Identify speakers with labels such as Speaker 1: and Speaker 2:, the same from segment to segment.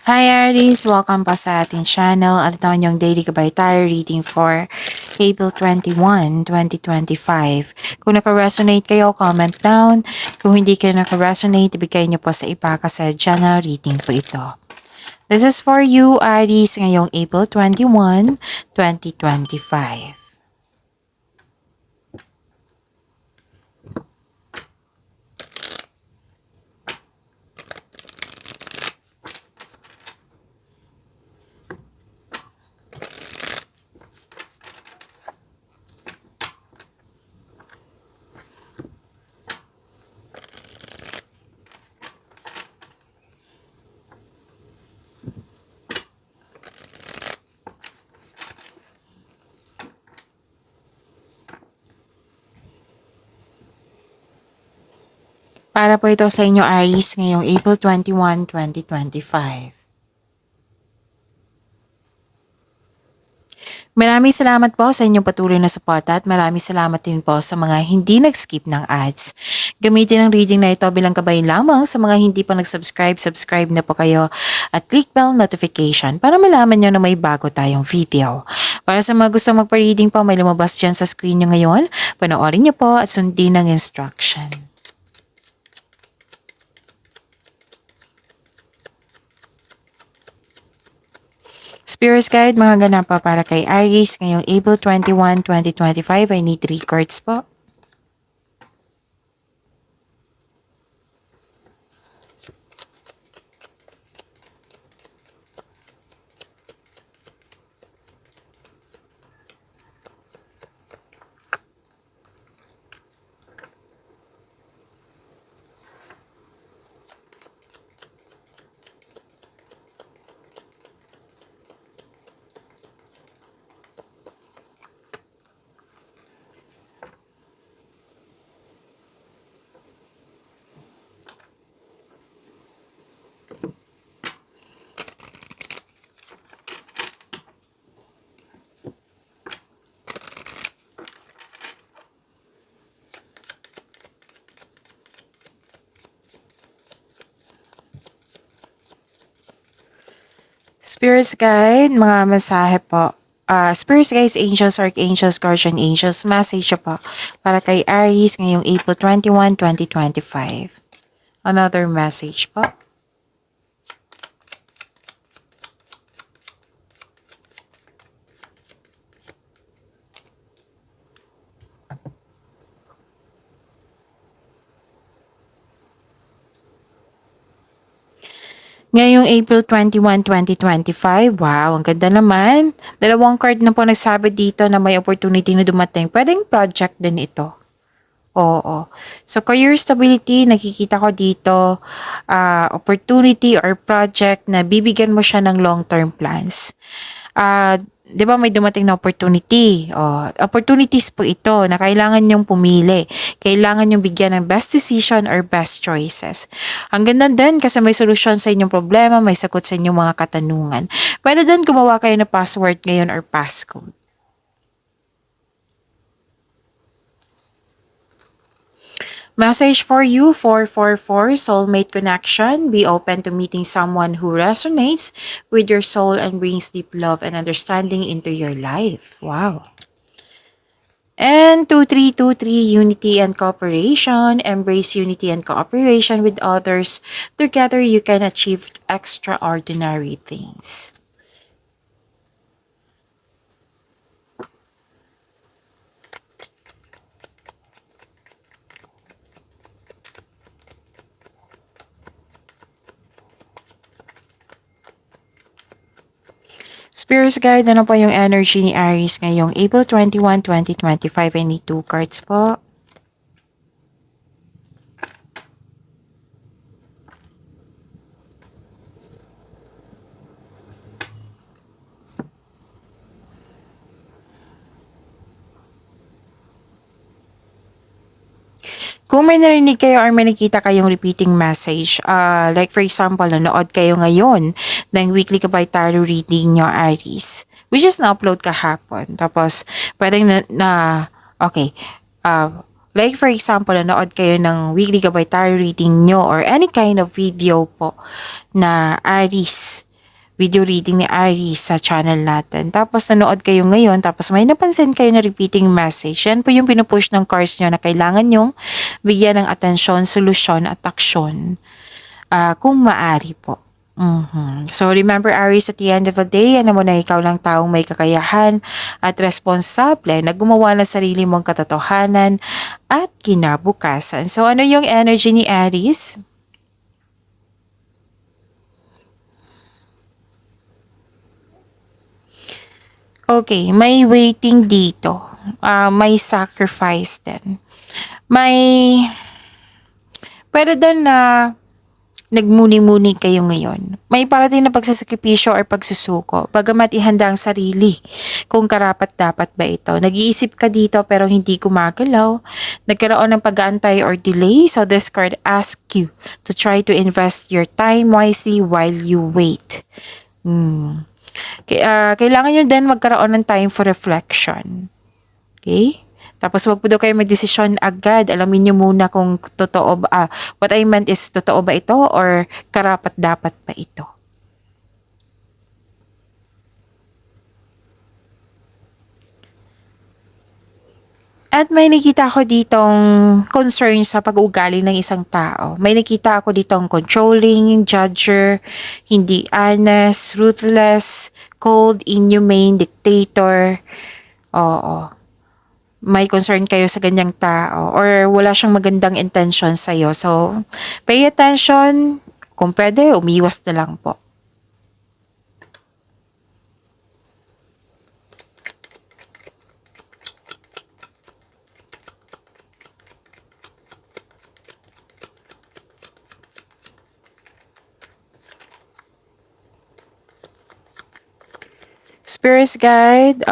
Speaker 1: Hi Aries! Welcome pa sa ating channel at ito ang yung daily gabay tayo reading for April 21, 2025. Kung naka-resonate kayo, comment down. Kung hindi kayo naka-resonate, ibigay niyo po sa iba kasi channel reading po ito. This is for you Aries ngayong April 21, 2025. Para po ito sa inyo Aries ngayong April 21, 2025. Maraming salamat po sa inyong patuloy na suporta at maraming salamat din po sa mga hindi nag-skip ng ads. Gamitin ang reading na ito bilang gabay lamang sa mga hindi pa nag-subscribe, subscribe na po kayo at click bell notification para malaman nyo na may bago tayong video. Para sa mga gusto magpa-reading po, may lumabas dyan sa screen nyo ngayon. Panoorin nyo po at sundin ang instruction. Spirit Guide, mga ganap pa para kay Aries ngayong April 21, 2025. I need 3 cards po. Spirits Guide, mga mensahe po. Spirits Guides, Angels, Archangels, Guardian Angels, message po para kay Aries ngayong April 21, 2025. Another message po. Ngayong April 21, 2025, wow, ang ganda naman. Dalawang card na po nagsabi dito na may opportunity na dumating. Pwedeng project din ito. Oo. So, career stability, nakikita ko dito, opportunity or project na bibigyan mo siya ng long-term plans. 'Di ba may dumating na opportunity? Opportunities po ito na kailangan nyong pumili. Kailangan nyong bigyan ng best decision or best choices. Ang ganda din kasi may solusyon sa inyong problema, may sagot sa inyong mga katanungan. Pwede din gumawa kayo ng password ngayon or passcode. Message for you, 444, soulmate connection. Be open to meeting someone who resonates with your soul and brings deep love and understanding into your life. Wow. And 2323, unity and cooperation. Embrace unity and cooperation with others. Together you can achieve extraordinary things. Spirit Guide, ano po yung energy ni Aries ngayong April 21, 2025? I need 2 cards po. Kung may narinig kayo or may nakita kayong repeating message, like for example, nanood kayo ngayon ng weekly Gabay Tarot reading nyo, Aries, which is na-upload kahapon. Tapos, pwedeng okay, like for example, nanood kayo ng weekly Gabay Tarot reading nyo or any kind of video po na Aries, video reading ni Aries sa channel natin. Tapos nanood kayo ngayon, tapos may napansin kayo na repeating message. Yan po yung pinupush ng cards nyo na kailangan nyong bigyan ng atensyon, solusyon at aksyon kung maari po. So remember Aries, at the end of the day, ano mo na ikaw lang taong may kakayahan at responsable na gumawa ng sarili mong katotohanan at kinabukasan. So ano yung energy ni Aries? Okay, may waiting dito. May sacrifice din. May pwede doon na nagmuni-muni kayo ngayon. May parating na pagsasakripisyo or pagsusuko, bagamat ihanda ang sarili kung karapat-dapat ba ito. Nag-iisip ka dito pero hindi gumagalaw, nagkaroon ng pag-aantay or delay, so this card asks you to try to invest your time wisely while you wait. Kailangan nyo din magkaroon ng time for reflection. Okay? Tapos wag po daw kayo magdesisyon agad. Alamin nyo muna kung totoo ba, what I meant is totoo ba ito or karapat dapat pa ito. At may nakita ako ditong concern sa pag-uugali ng isang tao. May nakita ako ditong controlling, judger, hindi honest, ruthless, cold, inhumane, dictator. Oo. May concern kayo sa ganyang tao or wala siyang magandang intention sa'yo. So, pay attention. Kung pwede, umiwas na lang po. Spirits guide,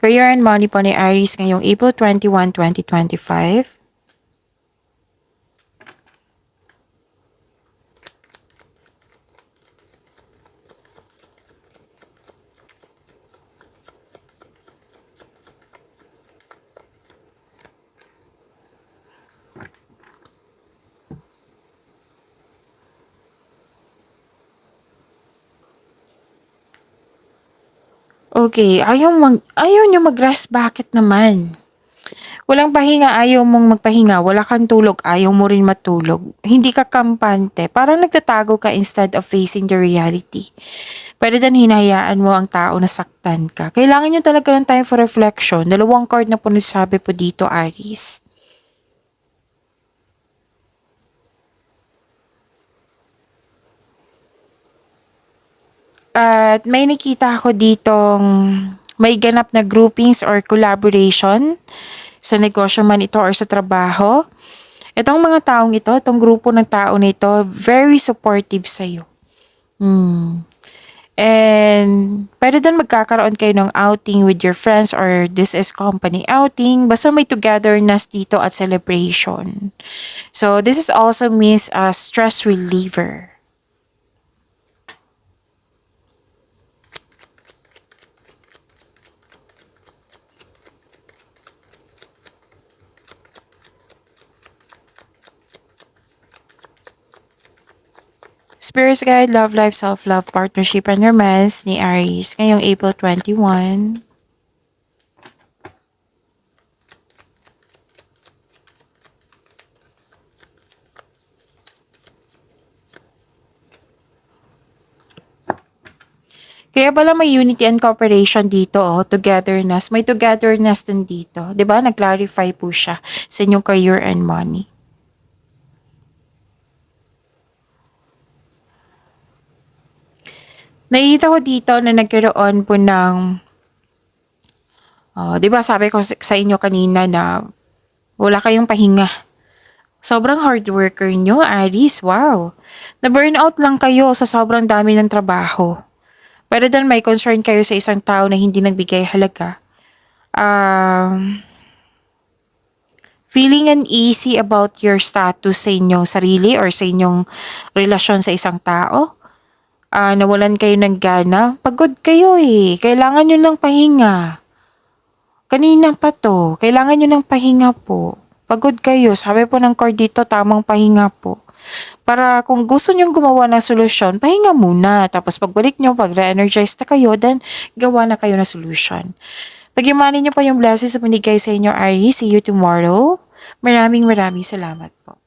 Speaker 1: career and money po ni Aries ngayong April 21, 2025. Okay, ayaw nyo mag-rest, bakit naman? Walang pahinga, ayaw mong magpahinga, wala kang tulog, ayaw mo rin matulog. Hindi ka kampante, parang nagtatago ka instead of facing the reality. Pwede din hinahayaan mo ang tao na saktan ka. Kailangan nyo talaga ng time for reflection. Dalawang card na po nasabi po dito, Aries. At may nakita ako ditong may ganap na groupings or collaboration sa negosyo man ito or sa trabaho. Itong mga taong ito, itong grupo ng tao na ito, very supportive sa'yo. And pwede din magkakaroon kayo ng outing with your friends or this is company outing. Basta may togetherness dito at celebration. So this is also means a stress reliever. Spirits Guide, Love Life, Self-Love, Partnership, and Romance ni Aries ngayong April 21. Kaya pala may unity and cooperation dito, togetherness. May togetherness din dito. 'Di ba? Nag-clarify po siya sa inyong career and money. Nakita ko dito na nagkaroon po ng, 'di ba sabi ko sa inyo kanina na wala kayong pahinga. Sobrang hard worker nyo, Aries. Wow. Na-burnout lang kayo sa sobrang dami ng trabaho. Pero then may concern kayo sa isang tao na hindi nagbigay halaga. Feeling uneasy about your status sa inyong sarili or sa inyong relasyon sa isang tao. Nawalan kayo ng gana. Pagod kayo eh. Kailangan nyo ng pahinga. Kanina pa to. Kailangan nyo ng pahinga po. Pagod kayo. Sabi po ng card dito, tamang pahinga po. Para kung gusto nyong gumawa ng solusyon, pahinga muna. Tapos pagbalik nyo, pag re-energize na kayo, then gawa na kayo ng solution. Pagyamanin nyo pa yung blessings na binigay sa inyo, Aries. See you tomorrow. Maraming salamat po.